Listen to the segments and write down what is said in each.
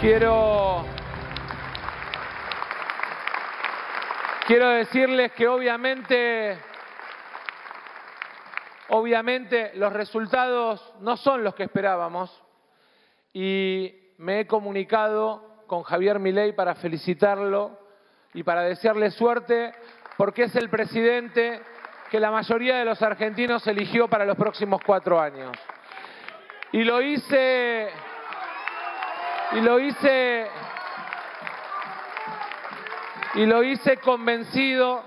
Quiero decirles que obviamente los resultados no son los que esperábamos y me he comunicado con Javier Milei para felicitarlo y para desearle suerte porque es el presidente que la mayoría de los argentinos eligió para los próximos 4 años. Y lo hice convencido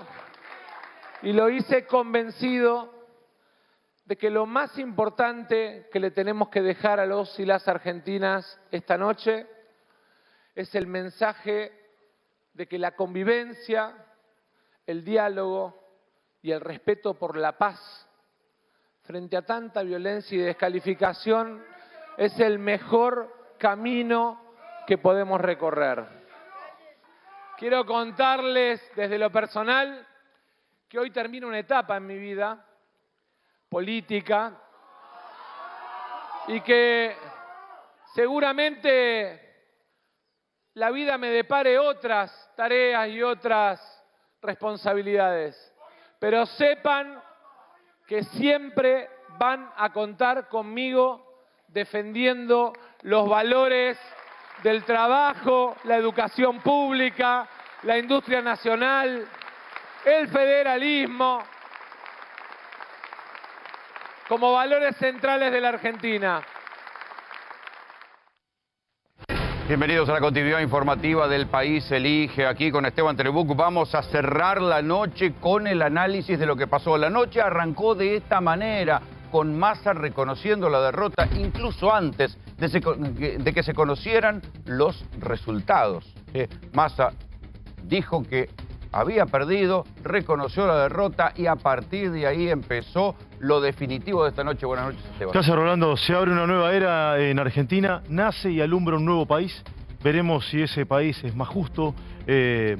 de que lo más importante que le tenemos que dejar a los y las argentinas esta noche es el mensaje de que la convivencia, el diálogo y el respeto por la paz frente a tanta violencia y descalificación es el mejor camino que podemos recorrer. Quiero contarles desde lo personal que hoy termino una etapa en mi vida política y que seguramente la vida me depare otras tareas y otras responsabilidades. Pero sepan que siempre van a contar conmigo defendiendo los valores del trabajo, la educación pública, la industria nacional, el federalismo, como valores centrales de la Argentina. Bienvenidos a la continuidad informativa del País Elige. Aquí con Esteban Trebuch vamos a cerrar la noche con el análisis de lo que pasó. La noche arrancó de esta manera, con Massa reconociendo la derrota incluso antes de que se conocieran los resultados. Massa dijo que había perdido, reconoció la derrota y a partir de ahí empezó lo definitivo de esta noche. Buenas noches, Esteban. Gracias, Rolando. Se abre una nueva era en Argentina, nace y alumbra un nuevo país. Veremos si ese país es más justo,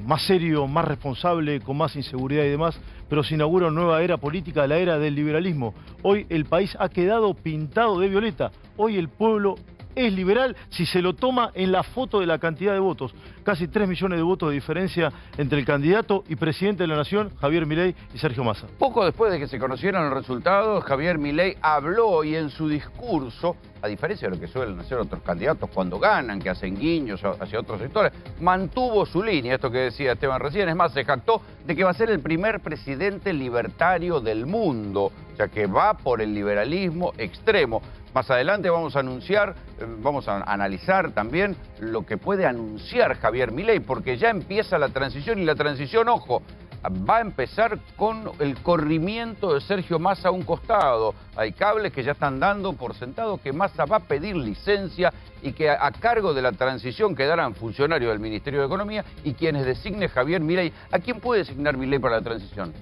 más serio, más responsable, con más inseguridad y demás, pero se inaugura una nueva era política, la era del liberalismo. Hoy el país ha quedado pintado de violeta. Hoy el pueblo es liberal si se lo toma en la foto de la cantidad de votos. Casi 3 millones de votos de diferencia entre el candidato y presidente de la Nación, Javier Milei, y Sergio Massa. Poco después de que se conocieran los resultados, Javier Milei habló y en su discurso, a diferencia de lo que suelen hacer otros candidatos cuando ganan, que hacen guiños hacia otros sectores, mantuvo su línea, esto que decía Esteban recién. Es más, se jactó de que va a ser el primer presidente libertario del mundo, o sea que va por el liberalismo extremo. Más adelante vamos a analizar también lo que puede anunciar Javier Milei, porque ya empieza la transición y la transición, ojo, va a empezar con el corrimiento de Sergio Massa a un costado. Hay cables que ya están dando por sentado que Massa va a pedir licencia y que a cargo de la transición quedarán funcionarios del Ministerio de Economía y quienes designe Javier Milei. ¿A quién puede designar Milei para la transición?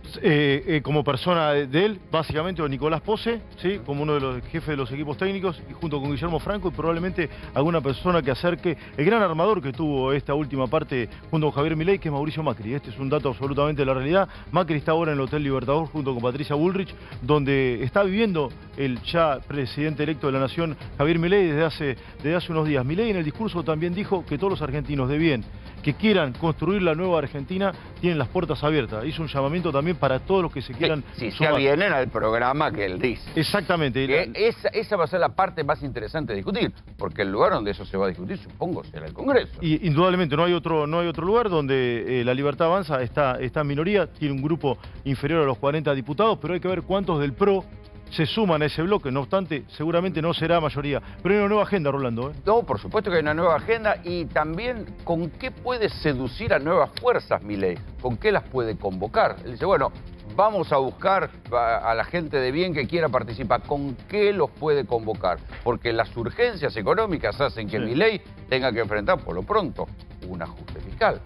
Como persona de él, básicamente, o Nicolás Pose, ¿sí? Como uno de los jefes de los equipos técnicos, y junto con Guillermo Franco, y probablemente alguna persona que acerque el gran armador que tuvo esta última parte junto con Javier Milei, que es Mauricio Macri. Este es un dato absolutamente de la realidad. Macri está ahora en el Hotel Libertador junto con Patricia Bullrich, donde está viviendo el ya presidente electo de la Nación, Javier Milei, desde hace unos días. Milei en el discurso también dijo que todos los argentinos de bien que quieran construir la nueva Argentina tienen las puertas abiertas. Hizo un llamamiento también para todos los que se quieran si ya vienen al programa que él dice. Exactamente. Que esa va a ser la parte más interesante de discutir, porque el lugar donde eso se va a discutir, supongo, será el Congreso. Y indudablemente no hay otro lugar donde la Libertad Avanza está en minoría, tiene un grupo inferior a los 40 diputados, pero hay que ver cuántos del PRO se suman a ese bloque. No obstante, seguramente no será mayoría. Pero hay una nueva agenda, Rolando. No, por supuesto que hay una nueva agenda, y también con qué puede seducir a nuevas fuerzas Milei, con qué las puede convocar. Él dice, bueno, vamos a buscar a la gente de bien que quiera participar. ¿Con qué los puede convocar? Porque las urgencias económicas hacen que Milei tenga que enfrentar, por lo pronto, un ajuste fiscal.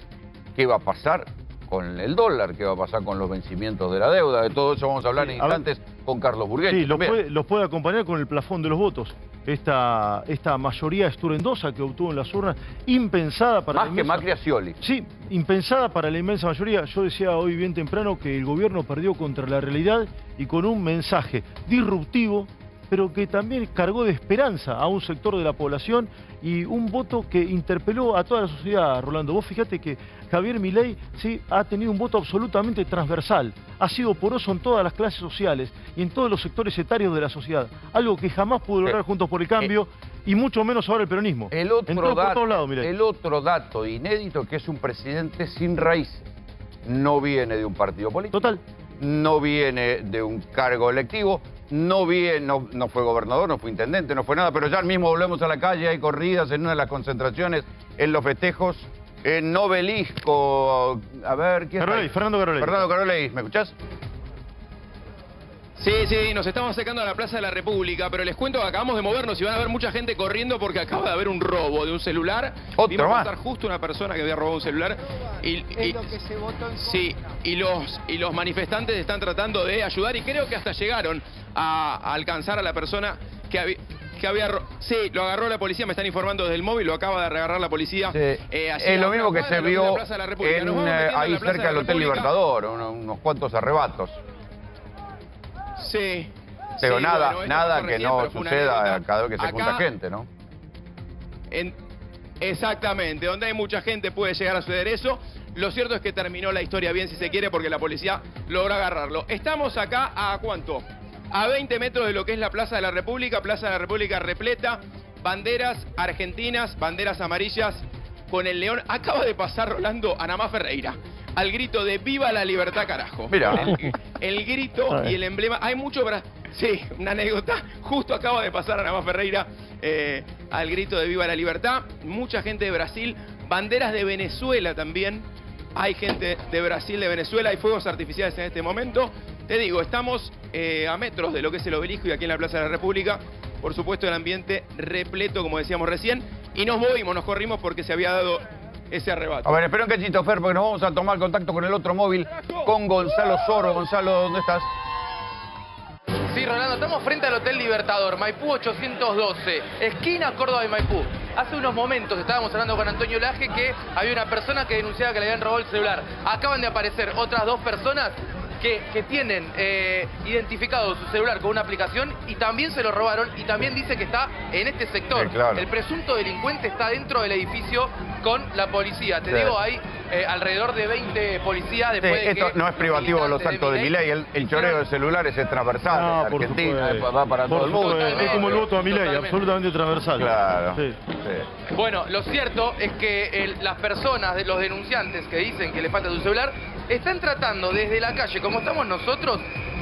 ¿Qué va a pasar con el dólar? ¿Qué va a pasar con los vencimientos de la deuda? De todo eso vamos a hablar en instantes con Carlos Burguetti. Sí, los puede acompañar con el plafón de los votos. Esta mayoría estruendosa que obtuvo en las urnas, impensada para más que Macri a Scioli. Sí, impensada para la inmensa mayoría. Yo decía hoy bien temprano que el gobierno perdió contra la realidad y con un mensaje disruptivo pero que también cargó de esperanza a un sector de la población y un voto que interpeló a toda la sociedad, Rolando. Vos fíjate que Javier Milei sí ha tenido un voto absolutamente transversal, ha sido poroso en todas las clases sociales y en todos los sectores etarios de la sociedad, algo que jamás pudo lograr Juntos por el Cambio y mucho menos ahora el peronismo. El otro dato inédito, que es un presidente sin raíces. No viene de un partido político. Total. No viene de un cargo electivo. No fue gobernador, no fue intendente, no fue nada. Pero ya mismo volvemos a la calle, hay corridas en una de las concentraciones, en los festejos, en Obelisco. A ver, ¿quién Carolei, está? Fernando Carolei. Fernando Carolei, ¿me escuchás? Sí, nos estamos acercando a la Plaza de la República, pero les cuento que acabamos de movernos y van a ver mucha gente corriendo porque acaba de haber un robo de un celular. ¿Otro Vimos más? pasar justo una persona que había robado un celular. Es lo que se votó en contra. Sí, y los manifestantes están tratando de ayudar y creo que hasta llegaron a alcanzar a la persona que había... Sí, lo agarró la policía, me están informando desde el móvil, lo acaba de agarrar la policía. Sí. Allí Es lo mismo que se vio ahí cerca cerca del Hotel Libertador, unos cuantos arrebatos. Sí. Pero Sí, nada, bueno, esto nada pasó que recién, no pero fue una suceda anécdota. cada vez que se junta Acá, gente, ¿no? Exactamente, donde hay mucha gente puede llegar a suceder eso. Lo cierto es que terminó la historia bien, si se quiere, porque la policía logró agarrarlo. Estamos acá a ¿cuánto? A 20 metros de lo que es la Plaza de la República repleta, banderas argentinas, banderas amarillas con el león. Acaba de pasar Rolando Anamá Ferreira, al grito de ¡Viva la libertad, carajo! Mira. El grito y el emblema. Hay mucho... Sí, una anécdota. Justo acaba de pasar Anamá Ferreira al grito de ¡Viva la libertad! Mucha gente de Brasil, banderas de Venezuela también. Hay gente de Brasil, de Venezuela, hay fuegos artificiales en este momento. Te digo, estamos a metros de lo que es el Obelisco y aquí en la Plaza de la República. Por supuesto, el ambiente repleto, como decíamos recién. Y nos movimos, nos corrimos porque se había dado ese arrebato. A ver, espera un cachito, Fer, porque nos vamos a tomar contacto con el otro móvil, con Gonzalo Soro. Gonzalo, ¿dónde estás? Sí, Rolando, estamos frente al Hotel Libertador, Maipú 812, esquina Córdoba y Maipú. Hace unos momentos estábamos hablando con Antonio Laje que había una persona que denunciaba que le habían robado el celular. Acaban de aparecer otras dos personas que tienen identificado su celular con una aplicación y también se lo robaron y también dice que está en este sector. Sí, claro. El presunto delincuente está dentro del edificio con la policía. Te Sí. digo, hay alrededor de 20 policías Sí, después de esto que no es privativo de los actos de Milei. El choreo de celulares es transversal. No, en por Argentina, supuesto. va para todo el mundo. Totalmente. Es como el voto a Milei, Totalmente. absolutamente transversal. Claro. Sí. Sí. Bueno, lo cierto es que las personas, los denunciantes que dicen que le falta su celular, están tratando desde la calle, como estamos nosotros,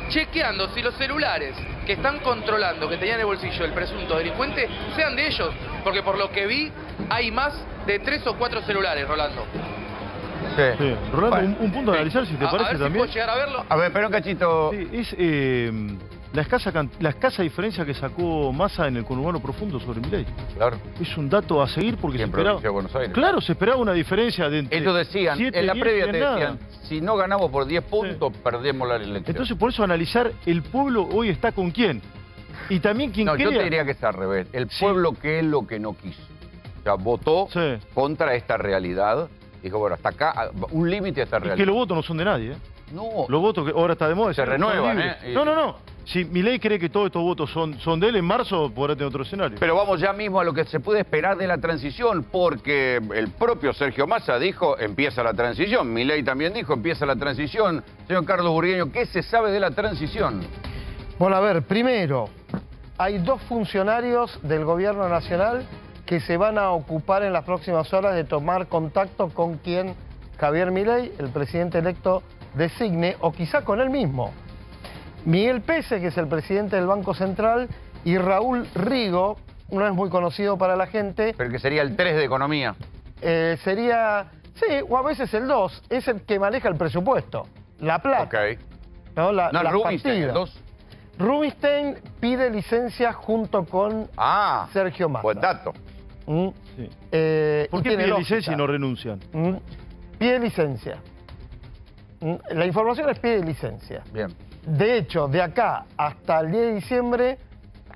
chequeando si los celulares que están controlando, que tenían en el bolsillo el presunto delincuente, sean de ellos. Porque por lo que vi, hay más de 3 o 4 celulares, Rolando. Sí. Rolando, Bueno, un punto a analizar, si te A parece ver si también. puedo llegar a verlo. A ver, espera un cachito. Sí, es la escasa diferencia que sacó Massa en el conurbano profundo sobre Milei. Claro. Es un dato a seguir porque Y se en esperaba... provincia de Buenos Aires. Claro, se esperaba una diferencia de entre Ellos decían, 7, en la 10 previa y te nada. decían, si no ganamos por 10 puntos, perdemos la elección. Entonces, por eso analizar el pueblo hoy está con quién. Y también quien No, yo crea... te diría que es al revés. El Sí. pueblo, ¿qué es lo que no quiso? O sea, votó Sí. contra esta realidad. Dijo, bueno, hasta acá, un límite a esta Y realidad. que los votos no son de nadie, ¿eh? No, Los votos que ahora está de moda... Se son renuevan, libres. ¿eh? No. Si Milei cree que todos estos votos son de él, en marzo podrá tener otro escenario. pero vamos ya mismo a lo que se puede esperar de la transición, porque el propio Sergio Massa dijo, empieza la transición. Milei también dijo, empieza la transición. Señor Carlos Burgueño, ¿qué se sabe de la transición? Bueno, a ver, primero, hay 2 funcionarios del gobierno nacional que se van a ocupar en las próximas horas de tomar contacto con quien Javier Milei, el presidente electo, designe, o quizá con él mismo. Miguel Pese, que es el presidente del Banco Central, y Raúl Rigo, no es muy conocido para la gente, Pero que sería el 3 de economía. sería, sí, o a veces el 2, es el que maneja el presupuesto, la plata, Ok. ¿no? No, las Rubinstein, el partidas. 2. Rubinstein pide licencia junto con Ah, Sergio Massa. buen dato. ¿Mm? Sí. y ¿Por qué tiene pide lógica. licencia y no renuncian? ¿Mm? Pide licencia. ¿Mm? La información es pide licencia. Bien. De hecho, de acá hasta el 10 de diciembre,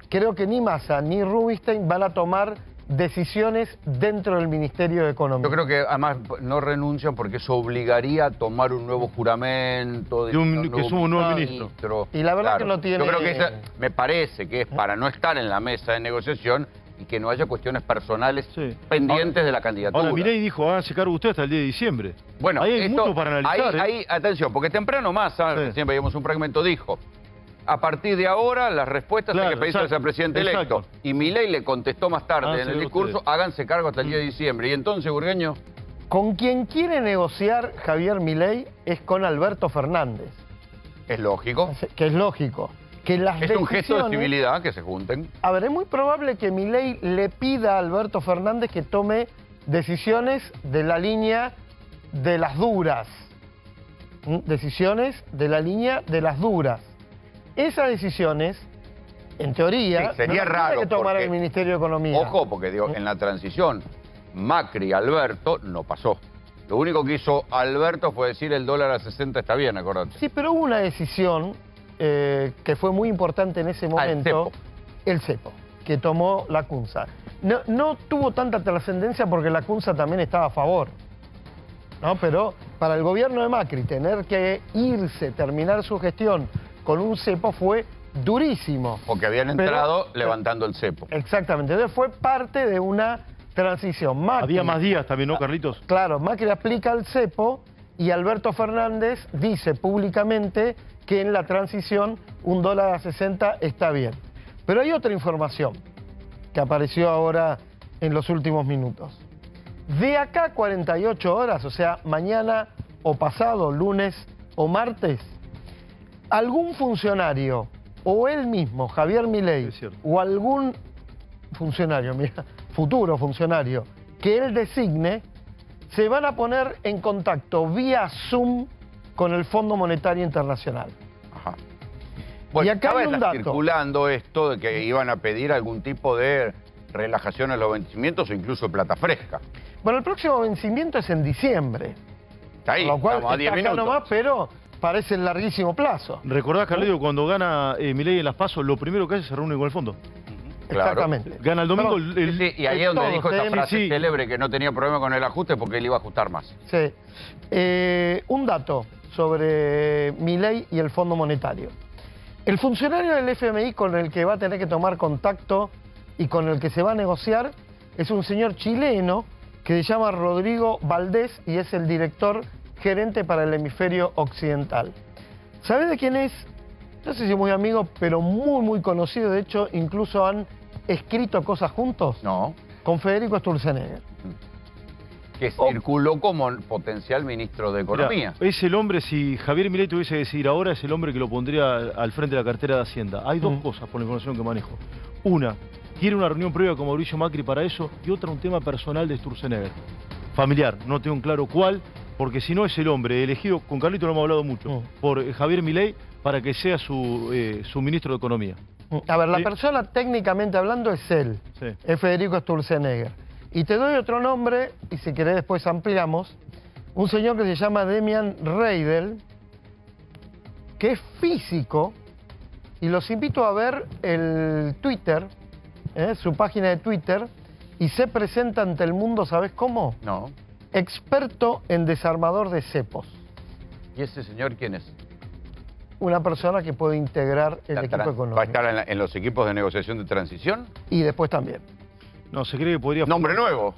creo que ni Massa ni Rubinstein van a tomar decisiones dentro del Ministerio de Economía. Yo creo que además no renuncian porque eso obligaría a tomar un nuevo juramento De que suba un nuevo ministro. Y la verdad que no tiene... Yo creo que me parece que es para no estar en la mesa de negociación y que no haya cuestiones personales pendientes de la candidatura. Ahora, Milei dijo, háganse cargo usted hasta el día de diciembre. Bueno, ahí hay mucho para analizar. Ahí, atención, porque temprano Massa, siempre veíamos un fragmento, dijo, a partir de ahora las respuestas hay que pedirse al presidente electo. Y Milei le contestó más tarde en el discurso, háganse cargo hasta el día de diciembre. Y entonces, Burgueño... Con quien quiere negociar Javier Milei es con Alberto Fernández. Es lógico. Que es lógico. Que las es un gesto de civilidad que se junten. A ver, es muy probable que Milei le pida a Alberto Fernández que tome decisiones de la línea de las duras. Decisiones de la línea de las duras. Esas decisiones, en teoría, sería raro tiene que tomar el Ministerio de Economía. Ojo, porque digo, en la transición, Macri-Alberto no pasó. Lo único que hizo Alberto fue decir el dólar a 60 está bien, acordate. Sí, pero hubo una decisión que fue muy importante en ese momento, el cepo, que tomó la CUNSA. No tuvo tanta trascendencia porque la CUNSA también estaba a favor, ¿no? Pero para el gobierno de Macri tener que irse, terminar su gestión con un cepo fue durísimo. Porque habían entrado levantando el cepo. Exactamente, entonces fue parte de una transición. Macri, había más días también, ¿no, Carlitos? Claro, Macri aplica el cepo y Alberto Fernández dice públicamente que en la transición un dólar a 60 está bien. Pero hay otra información que apareció ahora en los últimos minutos. De acá a 48 horas, o sea, mañana o pasado, lunes o martes, algún funcionario, o él mismo, Javier Milei, o algún funcionario, mira, futuro funcionario, que él designe, se van a poner en contacto vía Zoom con el Fondo Monetario Internacional. Ajá. Bueno, y acá hay un dato. Circulando esto de que iban a pedir algún tipo de relajación en los vencimientos o incluso plata fresca. Bueno, el próximo vencimiento es en diciembre. Está ahí, con lo cual estamos a 10 está acá minutos. nomás, pero parece el larguísimo plazo. ¿Recordás, Carlitos, cuando gana Milei en las PASO, lo primero que hace es se reúne con el fondo? Claro. Exactamente. Gana el domingo. Y ahí es donde todos, dijo esa frase célebre que no tenía problema con el ajuste porque él iba a ajustar más. Sí. Un dato sobre Milei y el Fondo Monetario. El funcionario del FMI con el que va a tener que tomar contacto y con el que se va a negociar es un señor chileno que se llama Rodrigo Valdés y es el director gerente para el hemisferio occidental. ¿Sabés de quién es? No sé si es muy amigo, pero muy conocido. De hecho, incluso han escrito cosas juntos. No. Con Federico Sturzenegger. Que circuló como potencial ministro de Economía. Mirá, es el hombre, si Javier Milei tuviese que decir ahora, es el hombre que lo pondría al frente de la cartera de Hacienda. Hay dos cosas por la información que manejo. Una, quiere una reunión previa con Mauricio Macri para eso, y otra, un tema personal de Sturzenegger. Familiar, no tengo en claro cuál, porque si no es el hombre elegido, con Carlito lo hemos hablado mucho, por Javier Milei para que sea su ministro de Economía. A ver, la persona técnicamente hablando es él, es Federico Sturzenegger. Y te doy otro nombre, y si querés después ampliamos, un señor que se llama Demian Reidel, que es físico, y los invito a ver el Twitter, su página de Twitter, y se presenta ante el mundo, ¿sabes cómo? No. Experto en desarmador de cepos. ¿Y ese señor quién es? Una persona que puede integrar el equipo económico. ¿Va a estar en los equipos de negociación de transición? Y después también. No, se cree que podría... ¿Nombre nuevo?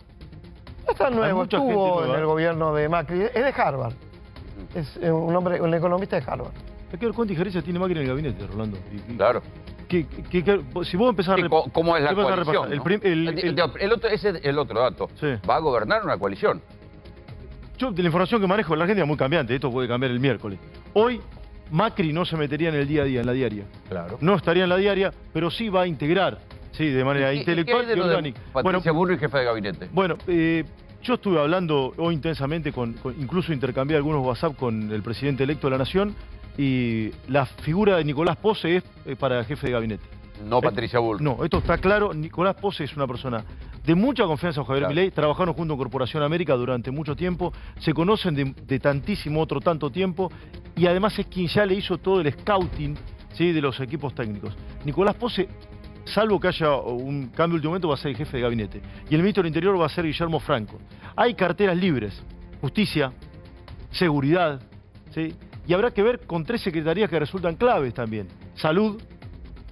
No está nuevo, estuvo en el gobierno de Macri. Es de Harvard. Es un economista de Harvard. Hay que ver cuánta injerencia tiene Macri en el gabinete, Rolando. Claro. Si vos empezás a ¿Cómo es la coalición? ¿No? El otro dato. Va a gobernar una coalición. Yo, de la información que manejo, la Argentina es muy cambiante. Esto puede cambiar el miércoles. Hoy, Macri no se metería en el día a día, en la diaria. Claro. No estaría en la diaria, pero sí va a integrar, de manera intelectual y orgánica. Patricia Burri, jefe de gabinete. Bueno, yo estuve hablando hoy intensamente, incluso intercambié algunos WhatsApp con el presidente electo de la Nación, y la figura de Nicolás Pose es para el jefe de gabinete. No Patricia Bullrich. No, esto está claro. Nicolás Pose es una persona de mucha confianza en Javier Milei. Trabajaron junto en Corporación América durante mucho tiempo. Se conocen de tantísimo tanto tiempo. Y además es quien ya le hizo todo el scouting de los equipos técnicos. Nicolás Pose salvo que haya un cambio de último momento, va a ser el jefe de gabinete. Y el ministro del Interior va a ser Guillermo Franco. Hay carteras libres, justicia, seguridad, ¿sí? Y habrá que ver con 3 secretarías que resultan claves también: salud,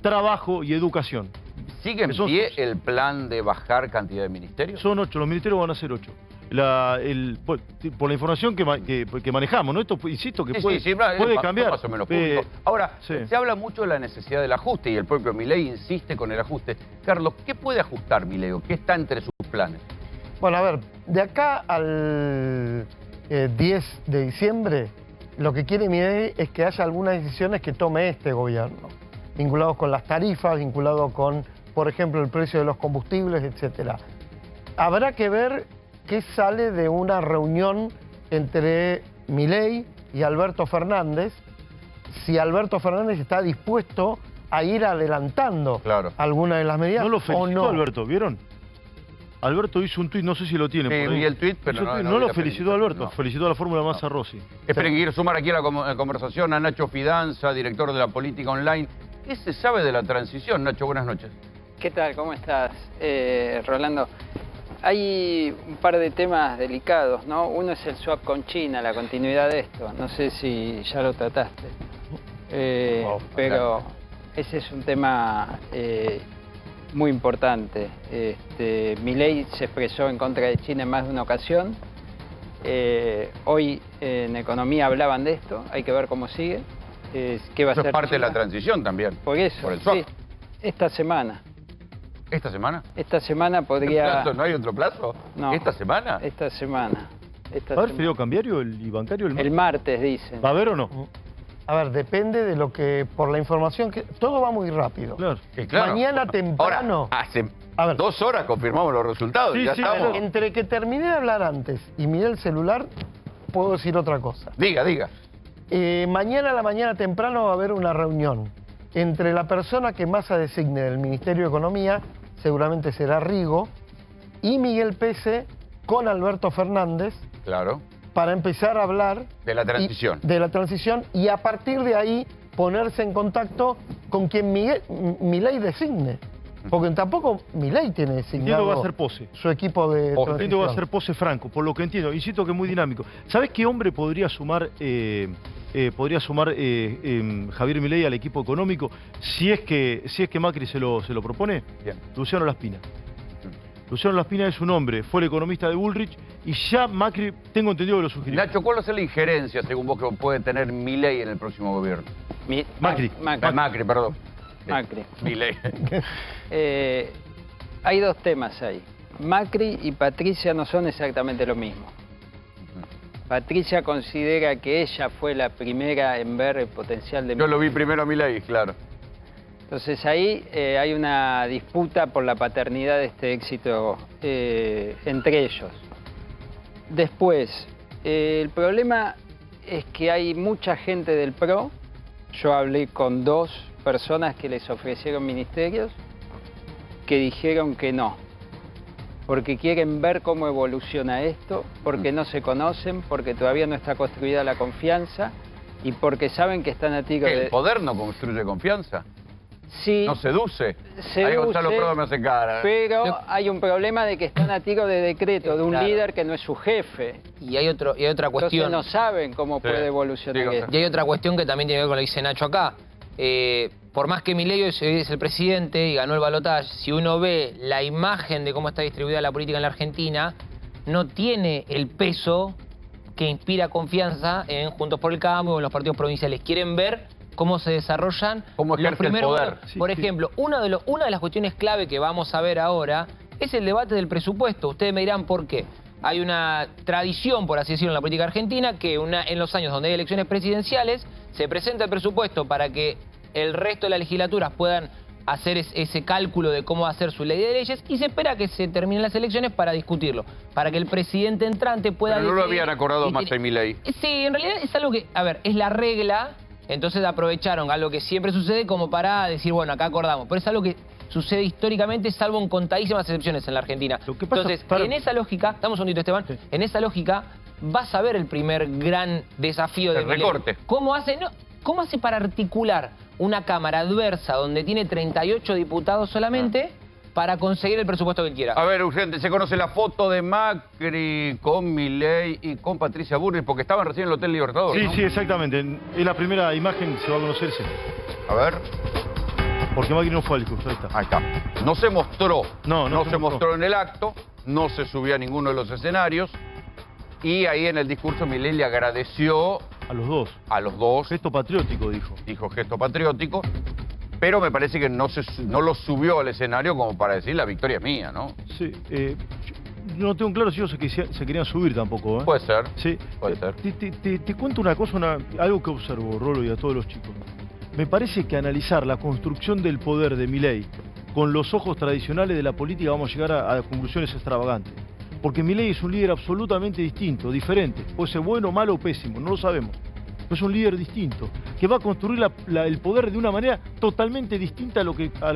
trabajo y educación. ¿Sigue en pie el plan de bajar cantidad de ministerios? Son 8, los ministerios van a ser 8. Por la información que manejamos, ¿no? Esto, insisto, que puede cambiar. Más o menos público. Ahora, sí, se habla mucho de la necesidad del ajuste y el propio Milei insiste con el ajuste. Carlos, ¿qué puede ajustar Milei o qué está entre sus planes? Bueno, a ver, de acá al 10 de diciembre, lo que quiere Milei es que haya algunas decisiones que tome este gobierno, vinculados con las tarifas, vinculados con, por ejemplo, el precio de los combustibles, etcétera. Habrá que ver qué sale de una reunión entre Milei y Alberto Fernández, si Alberto Fernández está dispuesto a ir adelantando alguna de las medidas. No lo felicitó Alberto, ¿vieron? Alberto hizo un tuit, no sé si lo tiene por ahí. Vi el tuit, pero no lo felicitó Alberto, felicitó a la Fórmula Massa Rossi. Esperen, quiero sumar aquí a la conversación a Nacho Fidanza, director de la política online. ¿Qué se sabe de la transición? Nacho, buenas noches. ¿Qué tal? ¿Cómo estás, Rolando? Hay un par de temas delicados, ¿no? Uno es el swap con China, la continuidad de esto. No sé si ya lo trataste. Pero ese es un tema muy importante. Milei se expresó en contra de China en más de una ocasión. Hoy en Economía hablaban de esto, hay que ver cómo sigue. ¿Qué va a Eso ser es parte China? de la transición también. Por eso, por el swap. sí, esta semana. ¿Esta semana? Esta semana podría... ¿No hay otro plazo? No. ¿Esta semana? Esta semana. ¿Va a haber feriado cambiario y bancario el martes? El martes, dicen. ¿Va a haber o no? A ver, depende de lo que, por la información que... Todo va muy rápido. Claro. Sí, claro. Mañana temprano... Ahora, hace 2 horas confirmamos los resultados. Sí, ya sí, estamos. Entre que terminé de hablar antes y miré el celular, puedo decir otra cosa. Diga. Mañana a la mañana temprano va a haber una reunión entre la persona que Massa designe del Ministerio de Economía, seguramente será Rigo, y Miguel Pese con Alberto Fernández. Claro. Para empezar a hablar... De la transición. De la transición y a partir de ahí ponerse en contacto con quien Milei designe. Porque tampoco Milei tiene designado va a ser Pose. Su equipo de transición. Entiendo va a ser Pose Franco, por lo que entiendo. Insisto que es muy dinámico. ¿Sabés qué hombre podría sumar Javier Milei al equipo económico si es que Macri se lo propone? Bien. Luciano Laspina. Luciano Laspina es un hombre, fue el economista de Bullrich y ya Macri, tengo entendido que lo sugirió. Nacho, ¿cuál va a ser la injerencia, según vos, que puede tener Milei en el próximo gobierno? Macri. Macri, perdón. Macri. Milei. Hay 2 temas ahí. Macri y Patricia no son exactamente lo mismo. Patricia considera que ella fue la primera en ver el potencial de Yo lo vi primero a Milei, claro. Entonces ahí hay una disputa por la paternidad de este éxito entre ellos. Después, el problema es que hay mucha gente del PRO. Yo hablé con 2 personas que les ofrecieron ministerios que dijeron que no. Porque quieren ver cómo evoluciona esto, porque no se conocen, porque todavía no está construida la confianza y porque saben que están a tiro de... ¿El poder no construye confianza? Sí, ¿No seduce? seduce, Ahí Gonzalo Prado me hace cara. pero hay un problema de que están a tiro de decreto de un líder que no es su jefe. Y hay otra cuestión. Entonces no saben cómo puede evolucionar esto. Y hay otra cuestión que también tiene que ver con lo que dice Nacho acá. Por más que Milei es el presidente y ganó el balotaje, si uno ve la imagen de cómo está distribuida la política en la Argentina, no tiene el peso que inspira confianza en Juntos por el Cambio o en los partidos provinciales. Quieren ver cómo se desarrollan cómo los primeros poder. Por ejemplo, una de las cuestiones clave que vamos a ver ahora es el debate del presupuesto. Ustedes me dirán por qué. Hay una tradición, por así decirlo, en la política argentina, que en los años donde hay elecciones presidenciales, se presenta el presupuesto para que el resto de las legislaturas puedan hacer ese cálculo de cómo va a ser su ley de leyes y se espera que se terminen las elecciones para discutirlo, para que el presidente entrante pueda... Pero no lo habían acordado Massa y Milei. Sí, en realidad es algo que, a ver, es la regla, entonces aprovecharon algo que siempre sucede como para decir, bueno, acá acordamos, pero es algo que sucede históricamente, salvo en contadísimas excepciones en la Argentina. Entonces, en esa lógica, dame un segundito, Esteban, en esa lógica vas a ver el primer gran desafío de el recorte. ¿Cómo hace para articular una cámara adversa donde tiene 38 diputados solamente para conseguir el presupuesto que quiera. A ver, urgente, ¿se conoce la foto de Macri con Milei y con Patricia Bullrich? Porque estaban recién en el Hotel Libertador, Sí, ¿no? sí, exactamente. Es la primera imagen que se va a conocerse. A ver. Porque Macri no fue al discurso, ahí está. Ahí está. No se mostró. No se mostró en el acto, no se subió a ninguno de los escenarios. Y ahí en el discurso Milei le agradeció A los dos. a los dos. Gesto patriótico, dijo. Dijo gesto patriótico. Pero me parece que no lo subió al escenario como para decir la victoria es mía, ¿no? Sí, yo no tengo claro si ellos se querían subir tampoco, ¿eh? Puede ser. Sí. Puede ser. Te cuento una cosa, algo que observo, Rolo, y a todos los chicos. Me parece que analizar la construcción del poder de Milei con los ojos tradicionales de la política vamos a llegar a conclusiones extravagantes. Porque Milei es un líder absolutamente distinto, diferente. Puede ser bueno, malo o pésimo, no lo sabemos. Pero es un líder distinto, que va a construir el poder de una manera totalmente distinta a lo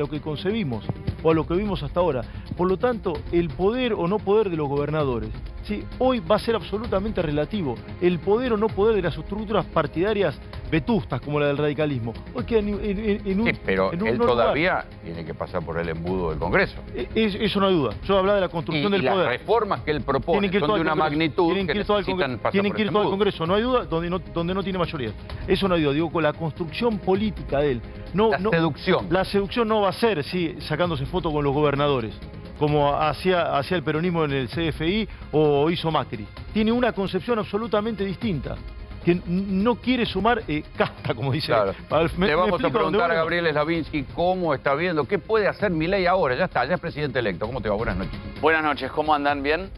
que concebimos o a lo que vimos hasta ahora. Por lo tanto, el poder o no poder de los gobernadores, ¿sí? Hoy va a ser absolutamente relativo. El poder o no poder de las estructuras partidarias vetustas, como la del radicalismo, hoy queda en un Sí, pero en un él lugar. todavía tiene que pasar por el embudo del Congreso. Eso no hay duda. Yo hablaba de la construcción del las poder. reformas que él propone son de una magnitud que necesitan pasar Tienen por que ir ese todo al embudo. Congreso, no hay duda, donde no tiene mayoría. Eso no hay duda. Digo, con la construcción política de él. La seducción. La seducción no va a ser, sí, sacándose fotos con los gobernadores, como hacía el peronismo en el CFI o hizo Macri. Tiene una concepción absolutamente distinta, que no quiere sumar casta, como dice. Claro. Me Le vamos a explico dónde preguntar a voy. Gabriel Slavinsky cómo está viendo, qué puede hacer Milei ahora. Ya está, ya es presidente electo. ¿Cómo te va? Buenas noches. Buenas noches, ¿cómo andan? ¿Bien?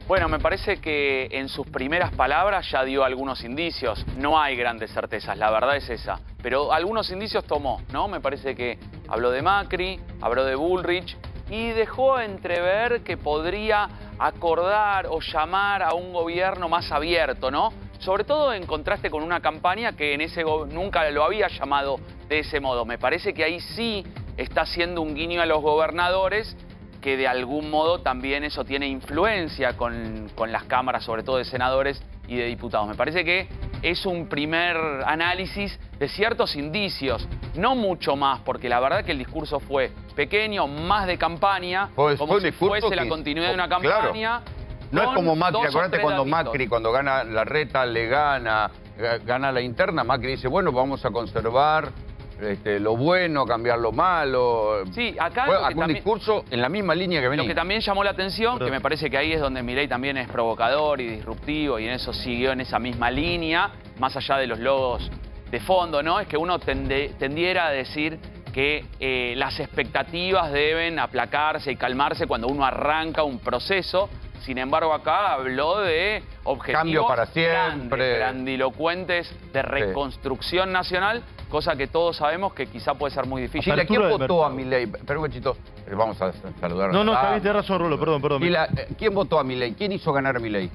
Bueno, me parece que en sus primeras palabras ya dio algunos indicios. No hay grandes certezas, la verdad es esa. Pero algunos indicios tomó, ¿no? Me parece que habló de Macri, habló de Bullrich y dejó entrever que podría acordar o llamar a un gobierno más abierto, ¿no? Sobre todo en contraste con una campaña que en nunca lo había llamado de ese modo. Me parece que ahí sí está haciendo un guiño a los gobernadores, que de algún modo también eso tiene influencia con las cámaras, sobre todo de senadores y de diputados. Me parece que es un primer análisis de ciertos indicios, no mucho más, porque la verdad que el discurso fue pequeño, más de campaña, Fue como un si discurso fuese la que- continuidad de una claro. campaña. No es con como Macri, 2 o acuérdate 3 cuando datitos. Macri, cuando gana la reta, le gana la interna, Macri dice, bueno, vamos a conservar lo bueno, cambiar lo malo. Sí, acá Fue lo que algún también- discurso en la misma línea que venía. Lo que también llamó la atención, que me parece que ahí es donde Milei también es provocador y disruptivo y en eso siguió en esa misma línea, más allá de los logos de fondo, ¿no? Es que uno tendiera a decir que las expectativas deben aplacarse y calmarse cuando uno arranca un proceso. Sin embargo, acá habló de objetivos Cambio para siempre. grandilocuentes de reconstrucción nacional, cosa que todos sabemos que quizá puede ser muy difícil. Chila, ¿quién Apertura de votó a mercado. Milei? Pero un cachito, vamos a saludar. No, está bien, tenés razón, Rolo, perdón. Chila, ¿quién votó a Milei? ¿Quién hizo ganar a Milei?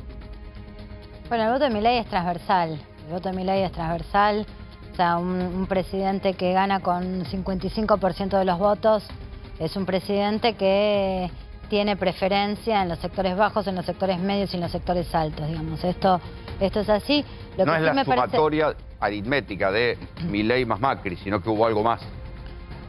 Bueno, el voto de Milei es transversal. El voto de Milei es transversal. O sea, un presidente que gana con 55% de los votos es un presidente que tiene preferencia en los sectores bajos, en los sectores medios y en los sectores altos, digamos. Esto es así. Lo No que es sí la me parece- sumatoria aritmética de Milei más Macri, sino que hubo algo más.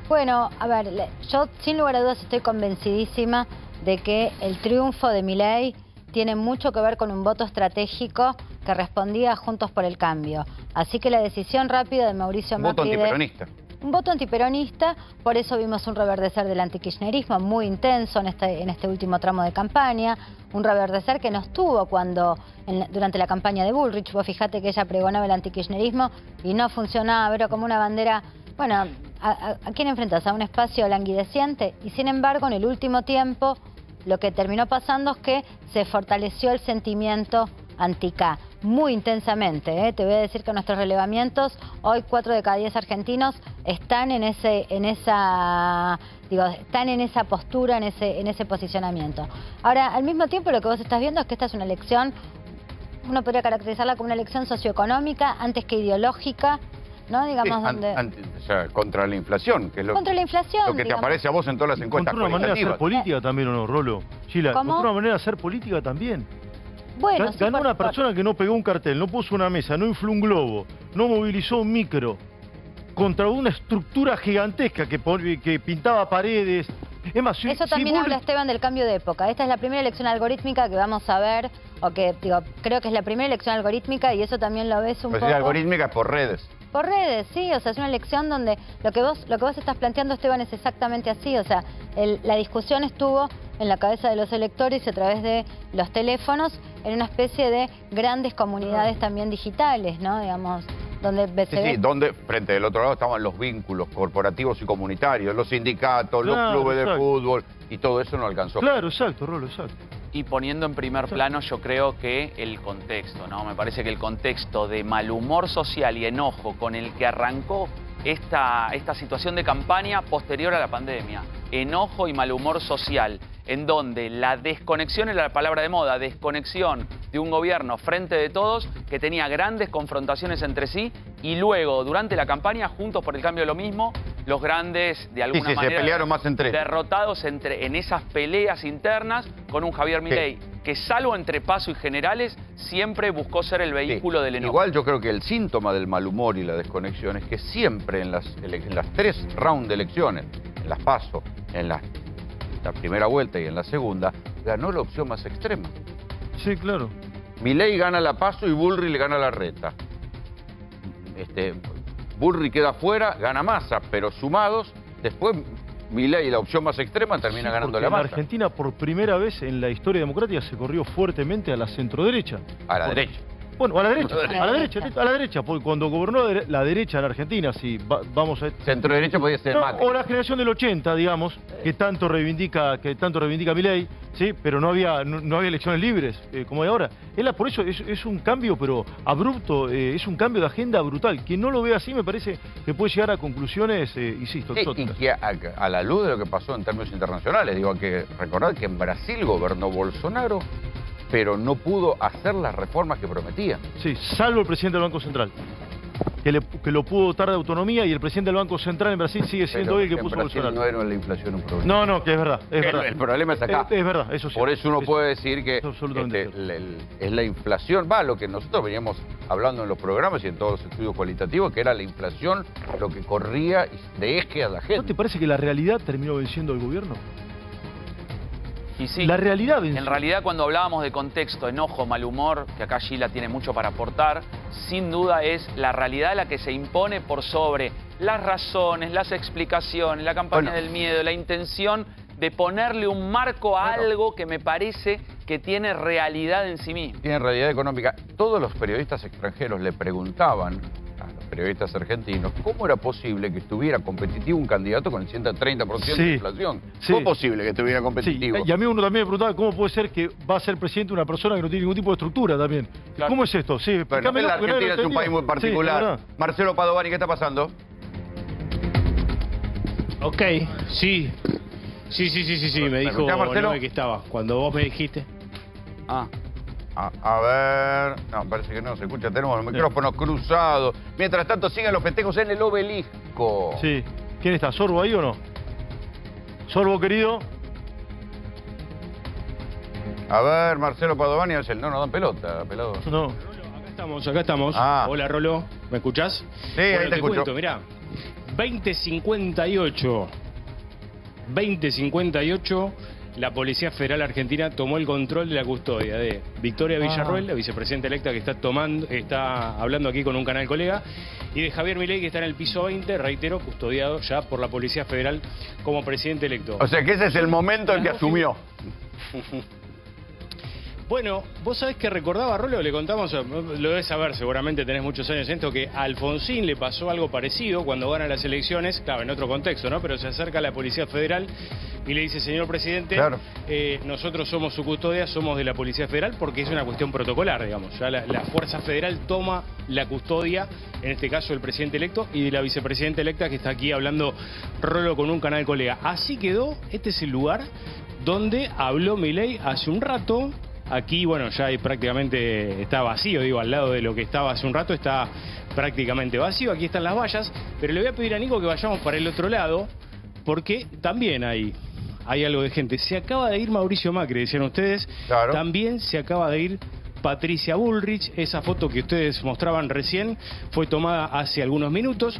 Bueno, a ver, yo sin lugar a dudas estoy convencidísima de que el triunfo de Milei tiene mucho que ver con un voto estratégico que respondía a Juntos por el Cambio. Así que la decisión rápida de Mauricio Un voto Macri antiperonista. un voto antiperonista, por eso vimos un reverdecer del antikirchnerismo muy intenso en este último tramo de campaña, un reverdecer que no estuvo durante la campaña de Bullrich. Vos fijate que ella pregonaba el antikirchnerismo y no funcionaba, era como una bandera. Bueno, ¿a quién enfrentás? ¿A un espacio languideciente? Y sin embargo, en el último tiempo, lo que terminó pasando es que se fortaleció el sentimiento anti-K muy intensamente. Te voy a decir que nuestros relevamientos, hoy 4 de cada 10 argentinos están en esa postura, en ese posicionamiento. Ahora, al mismo tiempo, lo que vos estás viendo es que esta es una elección, uno podría caracterizarla como una elección socioeconómica antes que ideológica, ¿no? Digamos, donde... O sea, contra la inflación, que es Contra la inflación, lo que te digamos. aparece a vos en todas las encuestas Encontró una manera de hacer cualitativas. política también, ¿o no, Rolo? Chila, ¿Cómo? encontró una manera de hacer política también. Bueno, sí, Ganó por una supuesto. persona que no pegó un cartel, no puso una mesa, no infló un globo, no movilizó un micro. contra una estructura gigantesca que pintaba paredes. Es más, Eso también habla Esteban del cambio de época. Esta es la primera elección algorítmica que vamos a ver, o que digo, creo que es la primera elección algorítmica y eso también lo ves un Pues poco. sí, algorítmica es por redes. Por redes, sí, o sea, es una elección donde lo que vos estás planteando, Esteban, es exactamente así, o sea, la discusión estuvo en la cabeza de los electores y a través de los teléfonos en una especie de grandes comunidades también digitales, ¿no? Digamos, donde Sí, donde frente del otro lado estaban los vínculos corporativos y comunitarios, los sindicatos, los clubes de fútbol, y todo eso no alcanzó. Claro, exacto, Rolo, exacto. Y poniendo en primer plano, yo creo que el contexto, ¿no? Me parece que el contexto de mal humor social y enojo con el que arrancó esta situación de campaña posterior a la pandemia. Enojo y mal humor social, en donde la desconexión era la palabra de moda, desconexión de un gobierno frente de todos que tenía grandes confrontaciones entre sí y luego, durante la campaña, Juntos por el Cambio lo mismo, los grandes, de alguna manera, se pelearon más entre ellos. Derrotados en esas peleas internas con un Javier Milei que, salvo entre Paso y Generales, siempre buscó ser el vehículo del enojo. Igual yo creo que el síntoma del mal humor y la desconexión es que siempre en las 3 rounds de elecciones, en las PASO, en la primera vuelta y en la segunda, ganó la opción más extrema. Sí, claro. Milei gana la PASO y Bullrich le gana la Reta. Bullrich queda fuera, gana Massa, pero sumados, después Milei, la opción más extrema, termina ganando la Massa. En Argentina, por primera vez en la historia democrática, se corrió fuertemente a la centroderecha. A la derecha. Bueno, a la derecha, porque cuando gobernó la derecha en Argentina, si vamos a... Centro-derecha podía ser Macri. O la generación del 80, digamos, que tanto reivindica Milei, sí, pero no había elecciones libres, como hay ahora. Por eso es un cambio, pero abrupto, es un cambio de agenda brutal. Quien no lo ve así, me parece que puede llegar a conclusiones, insisto, exóticas. Y que a la luz de lo que pasó en términos internacionales, digo, hay que recordar que en Brasil gobernó Bolsonaro, pero no pudo hacer las reformas que prometía. Sí, salvo el presidente del Banco Central, que lo pudo dotar de autonomía, y el presidente del Banco Central en Brasil sigue siendo hoy el que puso Bolsonaro. No era la inflación un problema. No, que es verdad. El problema es acá. Es verdad, eso sí. Por eso uno puede decir que es la inflación, lo que nosotros veníamos hablando en los programas y en todos los estudios cualitativos, que era la inflación lo que corría de eje a la gente. ¿No te parece que la realidad terminó venciendo al gobierno? Y sí, la realidad en realidad, cuando hablábamos de contexto, enojo, mal humor, que acá Gila tiene mucho para aportar, sin duda es la realidad la que se impone por sobre las razones, las explicaciones, la campaña del miedo, la intención de ponerle un marco a algo que me parece que tiene realidad en sí mismo. Tiene realidad económica. Todos los periodistas extranjeros le preguntaban a los periodistas argentinos cómo era posible que estuviera competitivo un candidato con el 130% de inflación. ¿Cómo es posible que estuviera competitivo? Sí, y a mí uno también me preguntaba cómo puede ser que va a ser presidente una persona que no tiene ningún tipo de estructura también. Claro. ¿Cómo es esto? Sí, bueno, la Argentina es un país muy particular. Sí, Marcelo Padovani, ¿qué está pasando? Ok, sí, me dijo Noé que estaba, cuando vos me dijiste. A ver... No, parece que no se escucha. Tenemos los micrófonos cruzados. Mientras tanto, sigan los festejos en el Obelisco. Sí. ¿Quién está? ¿Sorbo ahí o no? ¿Sorbo, querido? A ver, Marcelo Padovani, no dan pelota, pelado. No. Acá estamos. Hola, Rolo. ¿Me escuchás? Sí, ahí te escucho. Cuento, mirá. 20:58, la Policía Federal Argentina tomó el control de la custodia de Victoria Villarroel, la vicepresidenta electa que está hablando aquí con un canal colega, y de Javier Milei, que está en el piso 20, reitero, custodiado ya por la Policía Federal como presidente electo. O sea que ese es el momento en que asumió. Bueno, vos sabés que recordaba, Rolo, le contamos, lo debes saber, seguramente tenés muchos años en esto, que a Alfonsín le pasó algo parecido cuando gana las elecciones, claro, en otro contexto, ¿no? Pero se acerca a la Policía Federal y le dice, señor presidente, nosotros somos su custodia, somos de la Policía Federal, porque es una cuestión protocolar, digamos. Ya la Fuerza Federal toma la custodia, en este caso del presidente electo y de la vicepresidenta electa, que está aquí hablando Rolo con un canal colega. Así quedó, este es el lugar donde habló Milei hace un rato. Aquí, bueno, ya prácticamente está vacío, digo, al lado de lo que estaba hace un rato, está prácticamente vacío. Aquí están las vallas, pero le voy a pedir a Nico que vayamos para el otro lado, porque también hay algo de gente. Se acaba de ir Mauricio Macri, decían ustedes. Claro. También se acaba de ir Patricia Bullrich. Esa foto que ustedes mostraban recién fue tomada hace algunos minutos.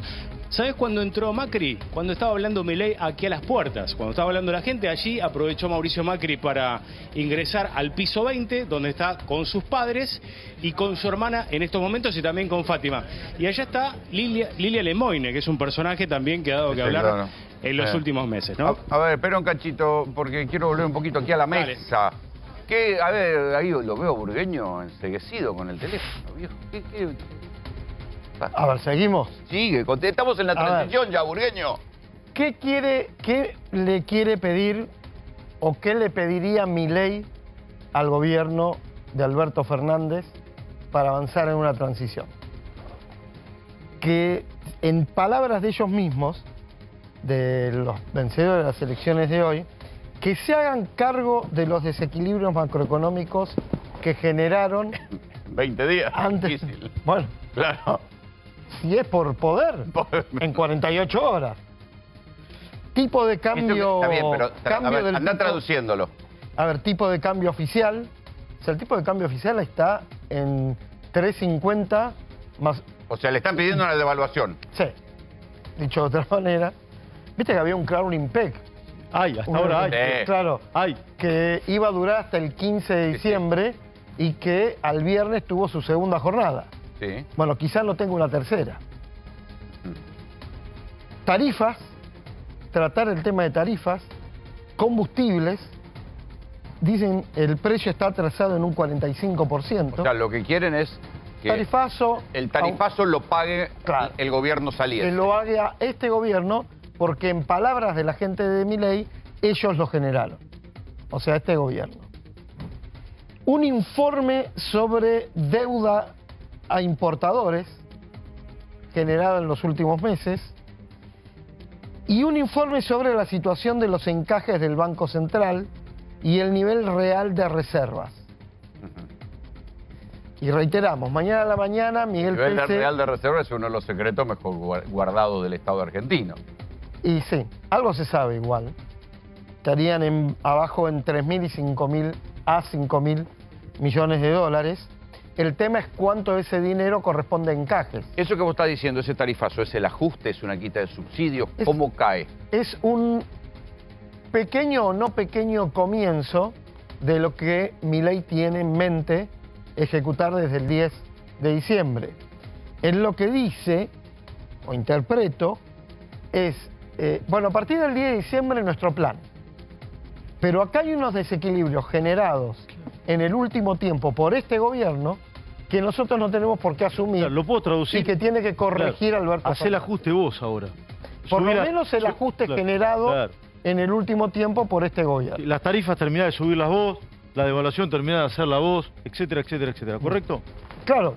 ¿Sabés cuándo entró Macri? Cuando estaba hablando Milei aquí a las puertas. Cuando estaba hablando la gente, allí aprovechó Mauricio Macri para ingresar al piso 20, donde está con sus padres y con su hermana en estos momentos y también con Fátima. Y allá está Lilia Lemoine, que es un personaje también que ha dado que hablar claro. en los últimos meses, ¿no? A ver, espera un cachito, porque quiero volver un poquito aquí a la mesa. ¿Qué? A ver, ahí lo veo Burgueño enseguecido con el teléfono, viejo. ¿Qué? A ver, ¿seguimos? Sigue, estamos en la transición ya, Burgueño. ¿Qué le quiere pedir o qué le pediría Milei al gobierno de Alberto Fernández para avanzar en una transición? Que en palabras de ellos mismos, de los vencedores de las elecciones de hoy, que se hagan cargo de los desequilibrios macroeconómicos que generaron 20 días. Antes. Difícil. Bueno, claro. Si es por poder, en 48 horas. Tipo de cambio... Está bien, pero cambio a ver, del anda tipo, traduciéndolo. A ver, tipo de cambio oficial. O sea, el tipo de cambio oficial está en 3.50 más... O sea, le están pidiendo una devaluación. Sí. Dicho de otra manera. Viste que había un crowning peg. Ay, hasta ahora hay. Sí. Claro. Hay. Que iba a durar hasta el 15 de diciembre y que al viernes tuvo su segunda jornada. Sí. Bueno, quizás no tenga una tercera. Tarifas, tratar el tema de tarifas, combustibles, dicen el precio está atrasado en un 45%. O sea, lo que quieren es que tarifazo, el tarifazo lo pague claro, el gobierno saliente. que lo haga este gobierno, porque en palabras de la gente de Milei, ellos lo generaron. O sea, este gobierno. Un informe sobre deuda a importadores generada en los últimos meses y un informe sobre la situación de los encajes del Banco Central y el nivel real de reservas. Y reiteramos, mañana a la mañana Miguel El nivel Pence... real de reserva es uno de los secretos mejor guardados del Estado argentino. Y sí, algo se sabe igual. Estarían abajo en 3.000 y 5.000 a 5.000 millones de dólares. El tema es cuánto de ese dinero corresponde a encajes. Eso que vos estás diciendo, ese tarifazo, ¿es el ajuste, es una quita de subsidios? ¿Cómo cae? Es un pequeño o no pequeño comienzo de lo que Milei tiene en mente ejecutar desde el 10 de diciembre. En lo que dice, o interpreto, es, bueno, a partir del 10 de diciembre nuestro plan. Pero acá hay unos desequilibrios generados en el último tiempo por este gobierno que nosotros no tenemos por qué asumir. Claro, lo puedo traducir. Y que tiene que corregir claro, Alberto hacé el Fernández. ajuste vos ahora. Por lo menos el ajuste claro, generado claro. en el último tiempo por este gobierno. Las tarifas terminás de subirlas vos, la devaluación terminás de hacerla vos, etcétera, etcétera, etcétera. ¿Correcto? Claro,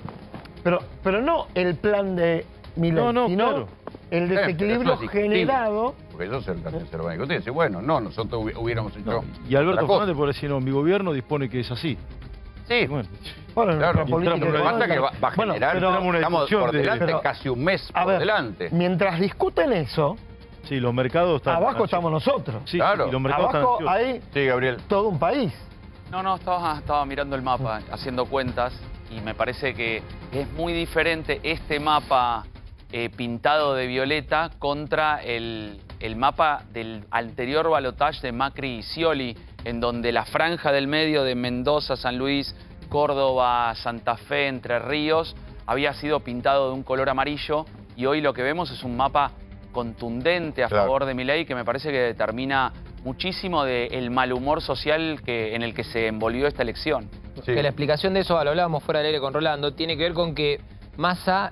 pero no el plan de Milei, No, sino claro. el Pero desequilibrio eso es discutible, generado. Porque eso es el Reserva Banco. Usted dice, bueno, no, nosotros hubiéramos hecho... Y Alberto otra cosa. Fernández puede decir, no, mi gobierno dispone que es así. Sí. Bueno, Bueno, Claro, nuestra política lo que pasa es que va a Bueno, generar, pero- estamos por delante pero- casi un mes a por ver, delante. Mientras discuten eso, sí, los mercados están... abajo estamos nosotros. Sí, Claro. y los mercados Abajo están ansiosos. hay Sí, Gabriel. todo un país. No, estaba mirando el mapa, haciendo cuentas, y me parece que es muy diferente este mapa pintado de violeta contra el mapa del anterior balotaje de Macri y Scioli, en donde la franja del medio de Mendoza, San Luis, Córdoba, Santa Fe, Entre Ríos, había sido pintado de un color amarillo, y hoy lo que vemos es un mapa contundente a favor de Milei, que me parece que determina muchísimo del mal humor social en el que se envolvió esta elección. Sí. Que la explicación de eso, lo hablábamos fuera del aire con Rolando, tiene que ver con que Massa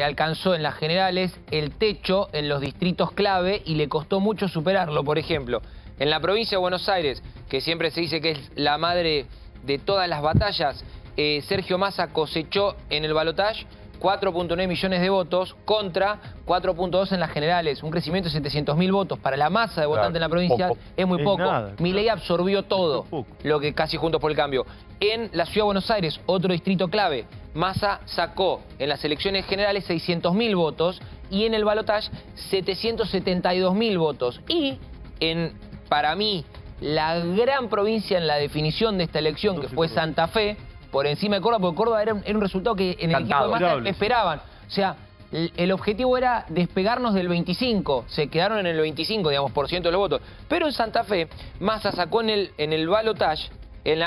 alcanzó en las generales el techo en los distritos clave y le costó mucho superarlo. Por ejemplo, en la provincia de Buenos Aires, que siempre se dice que es la madre de todas las batallas, Sergio Massa cosechó en el balotaje 4.9 millones de votos contra 4.2 en las generales, un crecimiento de 700.000 votos. Para la masa de votantes en la provincia poco. es muy Es poco. nada, Milei absorbió todo, poco. lo que casi Juntos por el Cambio. En la Ciudad de Buenos Aires, otro distrito clave, Massa sacó en las elecciones generales 600.000 votos y en el balotaje 772.000 votos. Y para mí, la gran provincia en la definición de esta elección, que fue Santa Fe, por encima de Córdoba, porque Córdoba era un resultado que en el equipo de Massa Cantado. esperaban. O sea, el objetivo era despegarnos del 25, se quedaron en el 25, digamos, por ciento de los votos. Pero en Santa Fe, Massa sacó en el balotage, en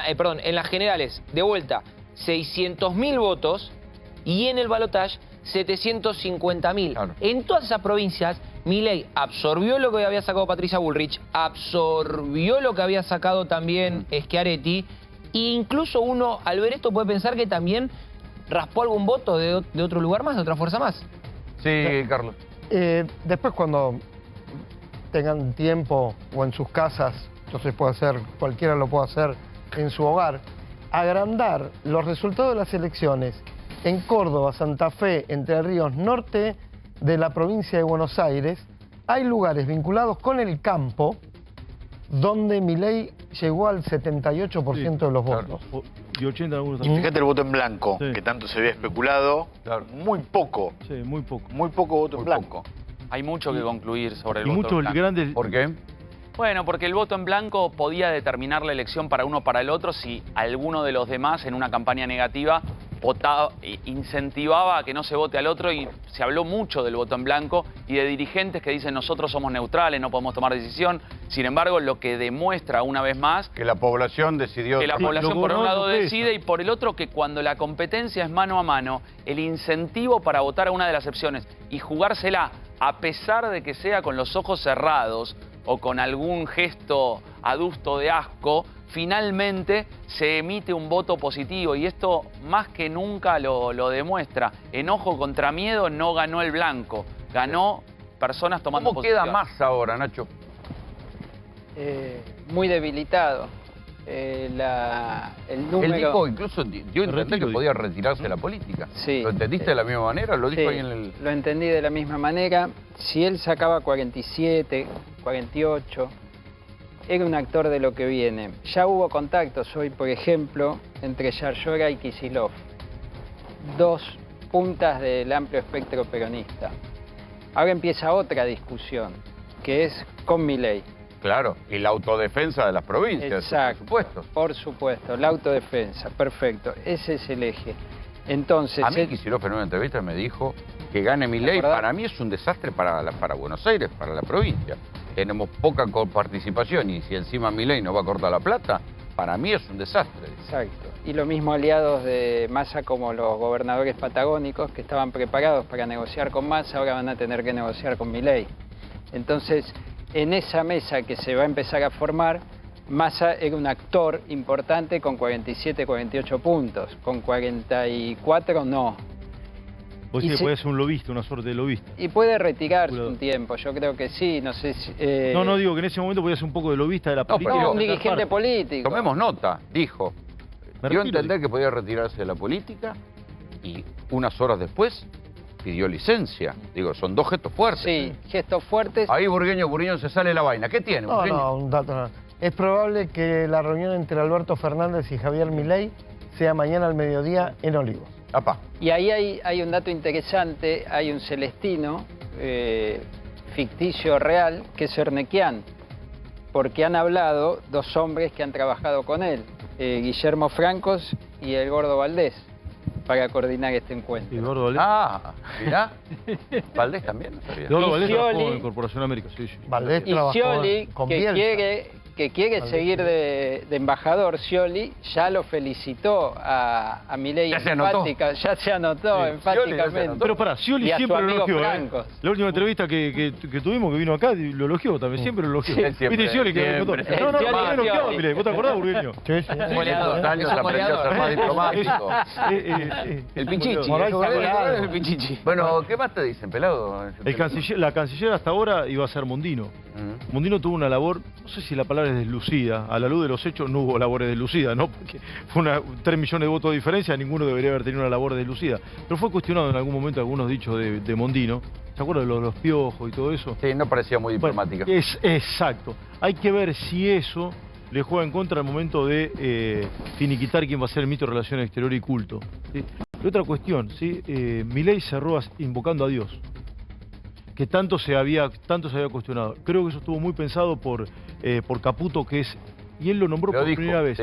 las generales, de vuelta, 600.000 votos y en el balotage 750.000. Claro. En todas esas provincias, Milei absorbió lo que había sacado Patricia Bullrich, absorbió lo que había sacado también Schiaretti, e incluso uno, al ver esto, puede pensar que también raspó algún voto de otro lugar más, de otra fuerza más. Sí, Carlos. Después, cuando tengan tiempo o en sus casas, entonces cualquiera lo puede hacer en su hogar, agrandar los resultados de las elecciones en Córdoba, Santa Fe, Entre Ríos, norte de la provincia de Buenos Aires. Hay lugares vinculados con el campo donde Milei llegó al 78% de los votos. Y 80 algunos Y también. fíjate el voto en blanco, que tanto se había especulado, muy poco. Sí, muy poco. Muy poco voto en blanco. Hay mucho que concluir sobre el Y voto muchos en blanco. grandes... ¿Por qué? Bueno, porque el voto en blanco podía determinar la elección para uno o para el otro si alguno de los demás en una campaña negativa incentivaba a que no se vote al otro, y se habló mucho del voto en blanco y de dirigentes que dicen nosotros somos neutrales, no podemos tomar decisión. Sin embargo, lo que demuestra una vez más que la población decidió... que la población por un lado decide y por el otro que cuando la competencia es mano a mano, el incentivo para votar a una de las opciones y jugársela, a pesar de que sea con los ojos cerrados o con algún gesto adusto de asco, finalmente se emite un voto positivo, y esto más que nunca lo demuestra. Enojo contra miedo, no ganó el blanco, ganó personas tomando ¿Cómo posición. queda Massa ahora, Nacho? Muy debilitado. El número... Él dijo, incluso dio a entender que podía retirarse de la política. Sí. ¿Lo entendiste de la misma manera? Lo dijo Sí, ahí en el... lo entendí de la misma manera. Si él sacaba 47, 48, era un actor de lo que viene. Ya hubo contactos hoy, por ejemplo, entre Yarlora y Kicillof, dos puntas del amplio espectro peronista. Ahora empieza otra discusión, que es con Milei. Claro, y la autodefensa de las provincias, Exacto, por supuesto. Por supuesto, la autodefensa, perfecto. Ese es el eje. Entonces, A mí Kicillof en una entrevista me dijo que gane Milei, ¿verdad? para mí es un desastre para Buenos Aires, para la provincia. Tenemos poca participación y si encima Milei no va a cortar la plata, para mí es un desastre. Exacto. Y lo mismo aliados de Massa como los gobernadores patagónicos que estaban preparados para negociar con Massa, ahora van a tener que negociar con Milei. Entonces, en esa mesa que se va a empezar a formar, Massa era un actor importante con 47, 48 puntos. Con 44 no. Vos Y sí que si- podés ser un lobista, una suerte de lobista. Y puede retirarse un tiempo, yo creo que sí, no sé si... No, digo que en ese momento podía ser un poco de lobista de la política. pero un de dirigente parte. político. Tomemos nota, dijo. Me Dio a retiro, entender que podía retirarse de la política y unas horas después pidió licencia. Digo, son dos gestos fuertes. Sí, gestos fuertes. Ahí Burgueño se sale la vaina. ¿Qué tiene, No, Burgueño? no, un dato no. Es probable que la reunión entre Alberto Fernández y Javier Milei sea mañana al mediodía en Olivos. Apá. Y ahí hay un dato interesante, hay un celestino, ficticio real, que es Ernequian, porque han hablado dos hombres que han trabajado con él, Guillermo Francos y el Gordo Valdés, para coordinar este encuentro. ¿Y Gordo Valdés? Ah, mirá. Valdés también, no sabía. Gordo Valdés trabajó Scioli- en Corporación América, sí, sí. Valdés Y trabajó Scioli, con que Bielsa. quiere seguir de embajador, Scioli ya lo felicitó a Milei. Ya se anotó. Ya se anotó, Sí. enfáticamente. Pero pará, Scioli Y a su siempre lo amigo elogió, Francos. La última entrevista que tuvimos, que vino acá, lo elogió también, siempre lo elogió. Sí, siempre, ¿Viste Scioli que lo siempre. contó? No, no, Scioli, no, elogió, Scioli. mire, ¿vos te acordás, Burgueño? Sí, sí. Goleador. Años aprendió a ser más diplomático. El Pinchichi. Moral Zagoleado. El Pinchichi. Bueno, ¿qué más te dicen, pelado? La canciller hasta ahora iba a ser Mondino. Mondino tuvo una labor, no sé si la palabra es deslucida, a la luz de los hechos no hubo labores deslucidas, ¿no? Porque fue 3 millones de votos de diferencia, ninguno debería haber tenido una labor deslucida. Pero fue cuestionado en algún momento algunos dichos de Mondino. ¿Se acuerdan de los piojos y todo eso? Sí, no parecía muy diplomática. Exacto. Hay que ver si eso le juega en contra al momento de finiquitar quién va a ser el mito de relaciones exterior y culto. ¿Sí? Y otra cuestión, ¿sí? Milei cerró invocando a Dios, que tanto se había cuestionado. Creo que eso estuvo muy pensado por Caputo, que es, y él lo nombró Lo por dijo, primera vez,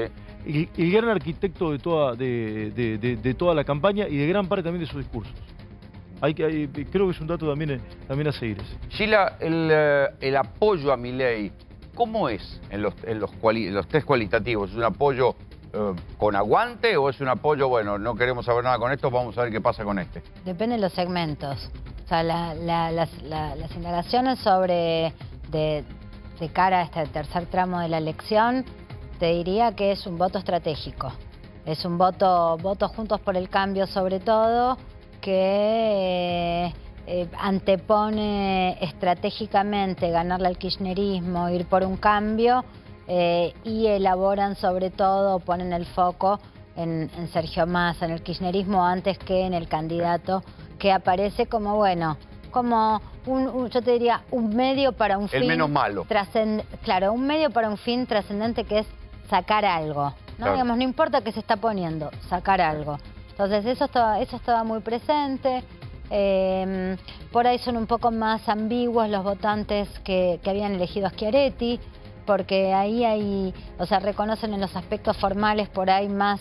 sí. el gran arquitecto de toda la campaña y de gran parte también de sus discursos. Creo que es un dato también a seguir. Sheila, el apoyo a Milei, ¿cómo es en los test cualitativos? ¿Es un apoyo con aguante o es un apoyo, bueno, no queremos saber nada con esto, vamos a ver qué pasa con este? Depende de los segmentos. O sea, las indagaciones sobre de cara a este tercer tramo de la elección, te diría que es un voto estratégico. Es un voto Juntos por el Cambio sobre todo, que antepone estratégicamente ganarle al kirchnerismo, ir por un cambio, y elaboran sobre todo, ponen el foco en Sergio Massa, en el kirchnerismo, antes que en el candidato que aparece como, bueno, como yo te diría, un medio para un fin... El menos malo. Claro, un medio para un fin trascendente, que es sacar algo, ¿no? Claro. Digamos, no importa qué se está poniendo, sacar algo. Entonces eso estaba muy presente. Por ahí son un poco más ambiguos los votantes que habían elegido a Schiaretti, porque ahí o sea, reconocen en los aspectos formales por ahí más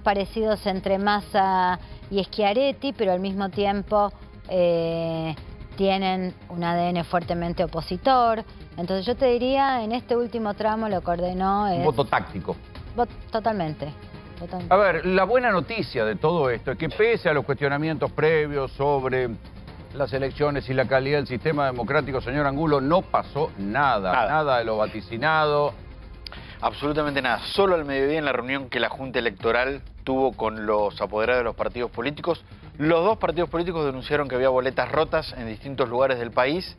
parecidos entre Massa y Schiaretti, pero al mismo tiempo tienen un ADN fuertemente opositor. Entonces yo te diría, en este último tramo lo que ordenó es... Un voto táctico. Totalmente. A ver, la buena noticia de todo esto es que pese a los cuestionamientos previos sobre las elecciones y la calidad del sistema democrático, señor Angulo, no pasó nada de lo vaticinado. Absolutamente nada. Solo al mediodía, en la reunión que la Junta Electoral tuvo con los apoderados de los partidos políticos, los dos partidos políticos denunciaron que había boletas rotas en distintos lugares del país,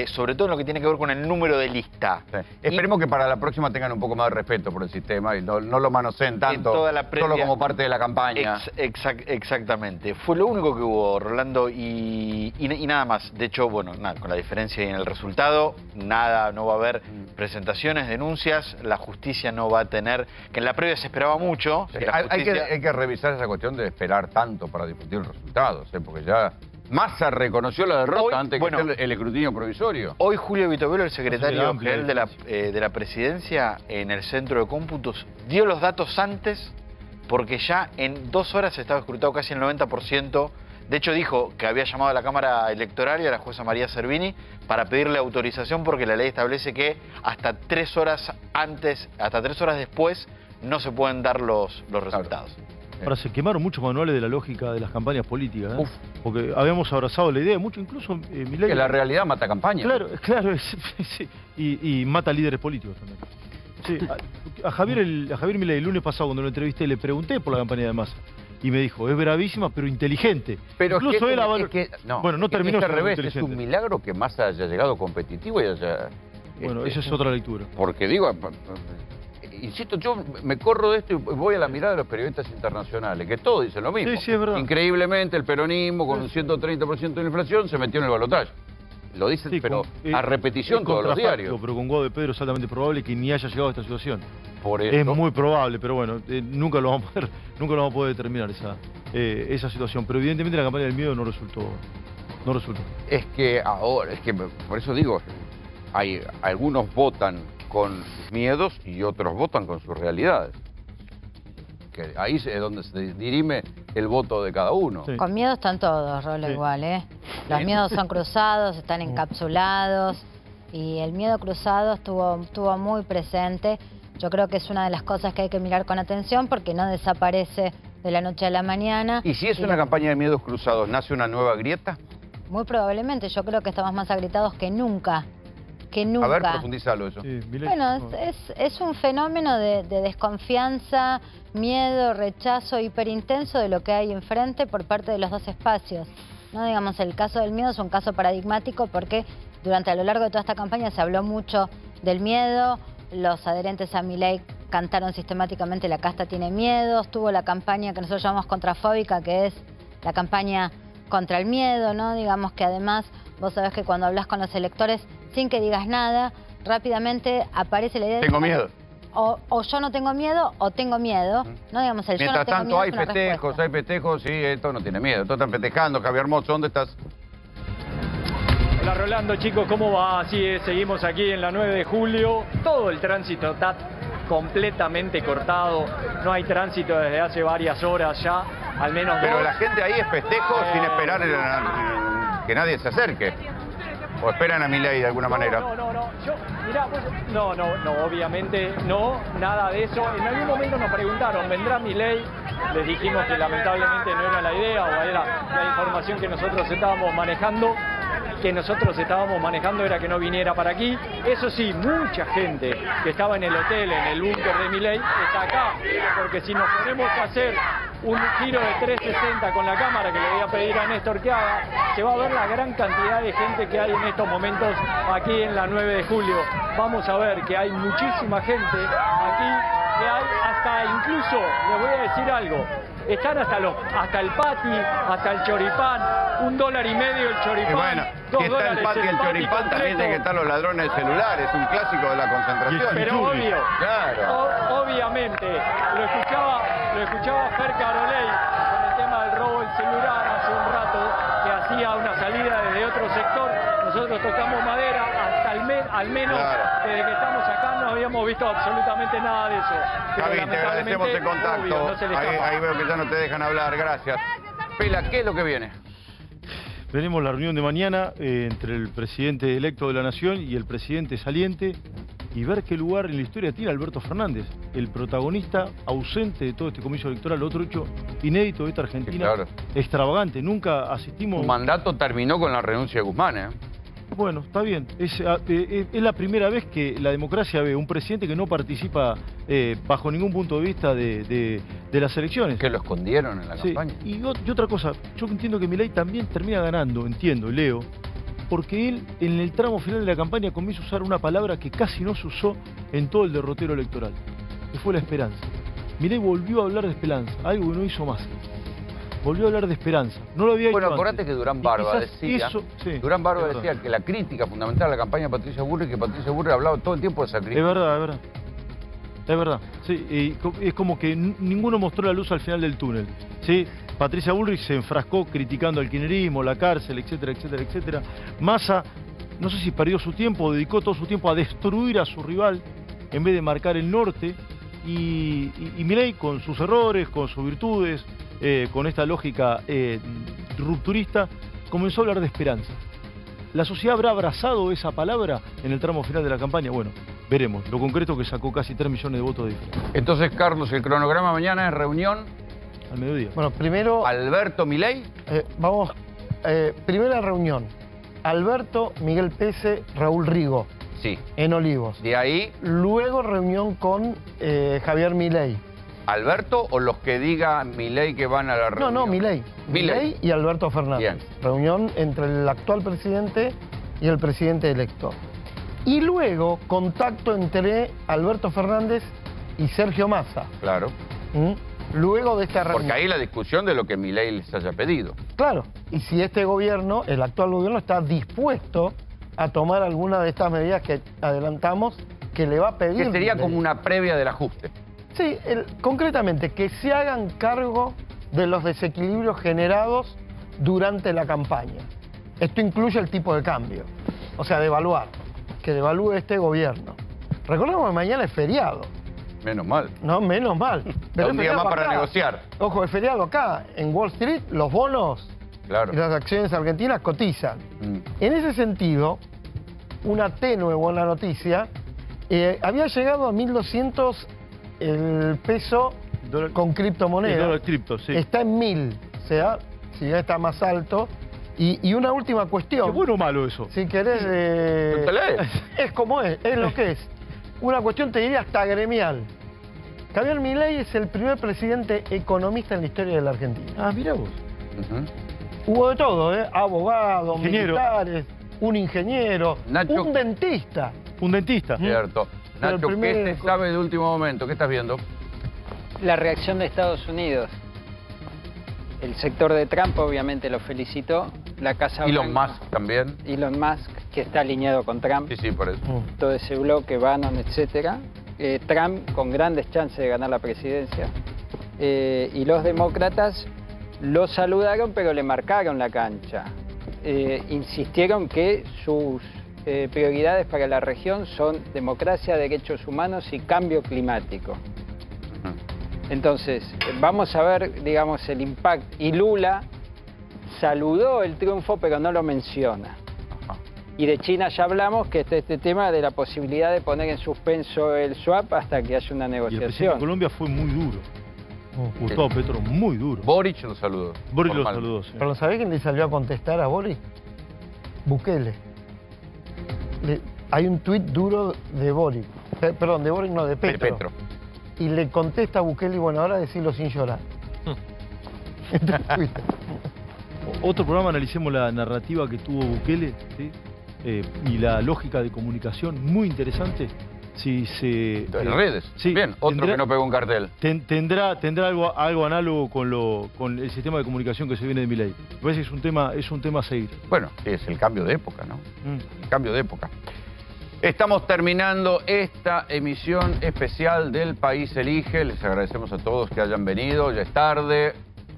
sobre todo en lo que tiene que ver con el número de lista. Sí. Esperemos que para la próxima tengan un poco más de respeto por el sistema y no lo manoseen tanto, toda la previa, solo como parte de la campaña. Exactamente. Fue lo único que hubo, Rolando, y nada más. De hecho, bueno, nada, con la diferencia en el resultado, nada, no va a haber presentaciones, denuncias, la justicia no va a tener, que en la previa se esperaba mucho. Sí, hay que revisar esa cuestión de esperar tanto para discutir resultados, porque ya... Massa reconoció la derrota antes que el escrutinio provisorio. Hoy Julio Vitovelo, el secretario general de la presidencia, en el centro de cómputos, dio los datos antes, porque ya en 2 horas estaba escrutado casi el 90%. De hecho dijo que había llamado a la Cámara Electoral y a la jueza María Servini para pedirle autorización, porque la ley establece que hasta 3 horas antes, hasta 3 horas después, no se pueden dar los resultados. Ahora, se quemaron muchos manuales de la lógica de las campañas políticas, porque habíamos abrazado la idea, mucho incluso Milei... Que la realidad mata campaña. Claro, sí. Y mata líderes políticos también. Sí, a Javier Milei el lunes pasado, cuando lo entrevisté, le pregunté por la campaña de Massa. Y me dijo, es bravísima, pero inteligente. Pero incluso no terminó al revés, es un milagro que Massa haya llegado competitivo y haya... Bueno, esa es otra lectura. Porque digo... Insisto, yo me corro de esto y voy a la mirada de los periodistas internacionales, que todos dicen lo mismo. Sí, es verdad. Increíblemente, el peronismo, con un 130% de inflación, se metió en el balotaje. Lo dicen, pero a repetición todos los diarios. Pero con Guado de Pedro es altamente probable que ni haya llegado a esta situación. Por eso. Es muy probable, pero bueno, nunca lo vamos a poder determinar esa situación. Pero evidentemente la campaña del miedo no resultó. Es que ahora, por eso digo, algunos votan con sus miedos y otros votan con sus realidades. Que ahí es donde se dirime el voto de cada uno. Sí. Con miedo están todos, Rolo, igual, ¿eh? Los miedos son cruzados, están encapsulados, y el miedo cruzado estuvo muy presente. Yo creo que es una de las cosas que hay que mirar con atención, porque no desaparece de la noche a la mañana. ¿Y si es una campaña de miedos cruzados, nace una nueva grieta? Muy probablemente. Yo creo que estamos más agrietados que nunca. A ver, profundízalo eso. Sí, bueno, es un fenómeno de desconfianza, miedo, rechazo hiperintenso de lo que hay enfrente por parte de los dos espacios. No, digamos, el caso del miedo es un caso paradigmático, porque a lo largo de toda esta campaña se habló mucho del miedo. Los adherentes a Milei cantaron sistemáticamente "la casta tiene miedo". Tuvo la campaña que nosotros llamamos contrafóbica, que es la campaña contra el miedo, ¿no? Digamos que además vos sabés que cuando hablas con los electores, sin que digas nada, rápidamente aparece la idea de... Tengo miedo. O yo no tengo miedo, o tengo miedo. No, digamos, el mientras yo no tengo tanto miedo hay festejos, sí, esto no tiene miedo. Todos están festejando. Javier Hermoso, ¿dónde estás? Hola Rolando, chicos, ¿cómo va? Así es, seguimos aquí en la 9 de julio. Todo el tránsito está completamente cortado. No hay tránsito desde hace varias horas ya. al menos Pero dos. la gente ahí es festejo sin esperar que nadie se acerque. ¿O esperan a Milei de alguna manera? No, obviamente no, nada de eso. En algún momento nos preguntaron, ¿vendrá Milei? Les dijimos que lamentablemente no era la idea o era la información que nosotros estábamos manejando. Era que no viniera para aquí. Eso sí, mucha gente que estaba en el hotel, en el búnker de Milei, está acá. Porque si nos ponemos a hacer un giro de 360 con la cámara, que le voy a pedir a Néstor que haga, se va a ver la gran cantidad de gente que hay en estos momentos aquí en la 9 de julio. Vamos a ver que hay muchísima gente aquí, que hay hasta incluso, les voy a decir algo, están hasta el pati, hasta el choripán, $1.50 el choripán. Y bueno, $2 si está el pati y el choripán, también tiene que estar los ladrones de celulares, un clásico de la concentración. Pero obvio, claro. Obviamente, lo escuchaba a Fer Carolei con el tema del robo del celular hace un rato, que hacía una salida desde otro sector. Nosotros tocamos madera, hasta al menos desde que estamos acá no habíamos visto absolutamente nada de eso. Pero Javi, te agradecemos el contacto. obvio, no se le escapa. Ahí veo que ya no te dejan hablar, gracias. Pela, ¿qué es lo que viene? Veremos la reunión de mañana entre el presidente electo de la Nación y el presidente saliente y ver qué lugar en la historia tiene Alberto Fernández, el protagonista ausente de todo este comicio electoral, otro hecho inédito de esta Argentina, extravagante. Nunca asistimos... Su mandato terminó con la renuncia de Guzmán, ¿eh? Bueno, está bien. Es la primera vez que la democracia ve un presidente que no participa bajo ningún punto de vista de las elecciones. Que lo escondieron en la campaña. Y otra cosa, yo entiendo que Milei también termina ganando, leo, porque él en el tramo final de la campaña comienza a usar una palabra que casi no se usó en todo el derrotero electoral, que fue la esperanza. Milei volvió a hablar de esperanza, algo que no hizo más. Volvió a hablar de esperanza. No lo había hecho antes. Acordate que Durán Barba decía, Durán Barba decía que la crítica fundamental a la campaña de Patricia Bullrich, que Patricia Bullrich hablaba todo el tiempo de esa crítica. Es verdad. Es verdad. Sí, es como que ninguno mostró la luz al final del túnel. ¿Sí? Patricia Bullrich se enfrascó criticando al kirchnerismo, la cárcel, etcétera, etcétera, etcétera. Massa, no sé si perdió su tiempo, dedicó todo su tiempo a destruir a su rival en vez de marcar el norte. Y Milei, con sus errores, con sus virtudes, con esta lógica rupturista, comenzó a hablar de esperanza. ¿La sociedad habrá abrazado esa palabra en el tramo final de la campaña? Bueno, veremos. Lo concreto que sacó casi 3 millones de votos de diferencia. Entonces, Carlos, el cronograma mañana es reunión... Al mediodía. Bueno, primero... Alberto Milei. Primera reunión. Alberto, Miguel Pese, Raúl Rigo. Sí. En Olivos. De ahí... Luego reunión con Javier Milei. ¿Alberto o los que diga Milei que van a la reunión? No, Milei. Milei y Alberto Fernández. Bien. Reunión entre el actual presidente y el presidente electo. Y luego contacto entre Alberto Fernández y Sergio Massa. Claro. Luego de esta reunión. Porque ahí la discusión de lo que Milei les haya pedido. Claro. Y si este gobierno, el actual gobierno, está dispuesto a tomar alguna de estas medidas que adelantamos que le va a pedir. Que sería como una previa del ajuste. Sí, concretamente, que se hagan cargo de los desequilibrios generados durante la campaña. Esto incluye el tipo de cambio, o sea, devaluar, que devalúe este gobierno. Recordemos que mañana es feriado. Menos mal. No, menos mal. Pero un día más para negociar. Ojo, es feriado acá. En Wall Street, los bonos y las acciones argentinas cotizan. En ese sentido, una tenue buena noticia, había llegado a 1.200 el peso con criptomonedas. El dólar cripto, sí. Está en 1.000, o sea, si ya está más alto. Y una última cuestión. ¿Es bueno o malo eso? Si querés... es como es lo que es. Una cuestión, te diría, hasta gremial. Javier Milei es el primer presidente economista en la historia de la Argentina. Ah, mirá vos. Hubo de todo, abogados, ingeniero, militares, un ingeniero, Nacho, un dentista. Un dentista. Cierto. Nacho, ¿qué se sabe de último momento? ¿Qué estás viendo? La reacción de Estados Unidos. El sector de Trump obviamente lo felicitó. La Casa Blanca. Elon Musk también. Elon Musk, que está alineado con Trump. Sí, por eso. Todo ese bloque, Bannon, etcétera. Trump con grandes chances de ganar la presidencia. Y los demócratas lo saludaron, pero le marcaron la cancha. Insistieron que sus prioridades para la región son democracia, derechos humanos y cambio climático. Entonces, vamos a ver, digamos, el impacto. Y Lula saludó el triunfo, pero no lo menciona. Y de China ya hablamos, que está este tema de la posibilidad de poner en suspenso el swap hasta que haya una Y el presidente de negociación. Colombia fue muy duro. Gustavo Petro, muy duro. Boric lo saludó. Boric lo Formal. saludó, sí. Pero ¿sabés quién le salió a contestar a Boric? Bukele. Hay un tuit duro de Boric. Perdón, de Boric no, de Petro. De Petro. Y le contesta a Bukele, y bueno, ahora decirlo sin llorar. Otro programa, analicemos la narrativa que tuvo Bukele, ¿sí? Y la lógica de comunicación, muy interesante. Si se, En redes. Sí, Bien, otro que no pegó un cartel. Tendrá algo análogo con el sistema de comunicación que se viene de Milei. Me parece que es un tema a seguir. Bueno, es el cambio de época, ¿no? El cambio de época. Estamos terminando esta emisión especial del País Elige. Les agradecemos a todos que hayan venido. Ya es tarde.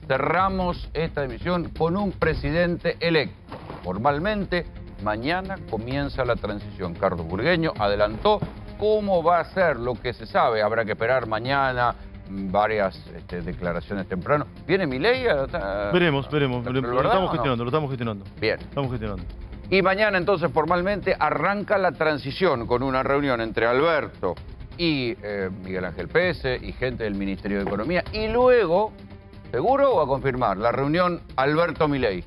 Cerramos esta emisión con un presidente electo. Formalmente, mañana comienza la transición. Carlos Burgueño adelantó cómo va a ser lo que se sabe. Habrá que esperar mañana varias declaraciones temprano. ¿Viene Milei? Veremos. ¿Pero Lo verdad estamos o no? gestionando, lo estamos gestionando. Bien. Estamos gestionando. Y mañana entonces formalmente arranca la transición con una reunión entre Alberto y Miguel Ángel Pese y gente del Ministerio de Economía. Y luego, ¿seguro o a confirmar? La reunión Alberto-Milei.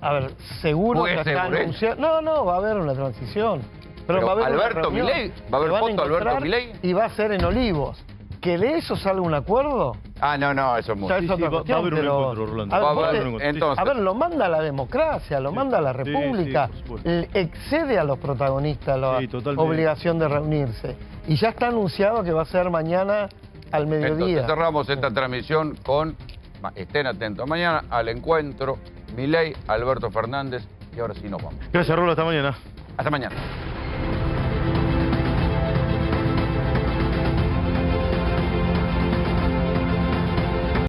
A ver, seguro Muy que está seguro. anunciado. No, va a haber una transición. Pero va a haber una Alberto reunión. Milei, ¿va a haber Se van foto Alberto encontrar Milei? Y va a ser en Olivos. Que de eso salga un acuerdo. Ah, no, eso es mucho. Ya es otra cuestión, va a haber un pero- encuentro, Rolando. A ver, Va a vos haber te- un encuentro. Entonces- a ver, lo manda la democracia, lo manda la República. por supuesto. Excede a los protagonistas la Sí, totalmente. obligación de reunirse. Y ya está anunciado que va a ser mañana al mediodía. Entonces cerramos esta transmisión con, estén atentos mañana, al encuentro Milei, Alberto Fernández, y ahora sí nos vamos. Gracias, Rolo, hasta mañana. Hasta mañana.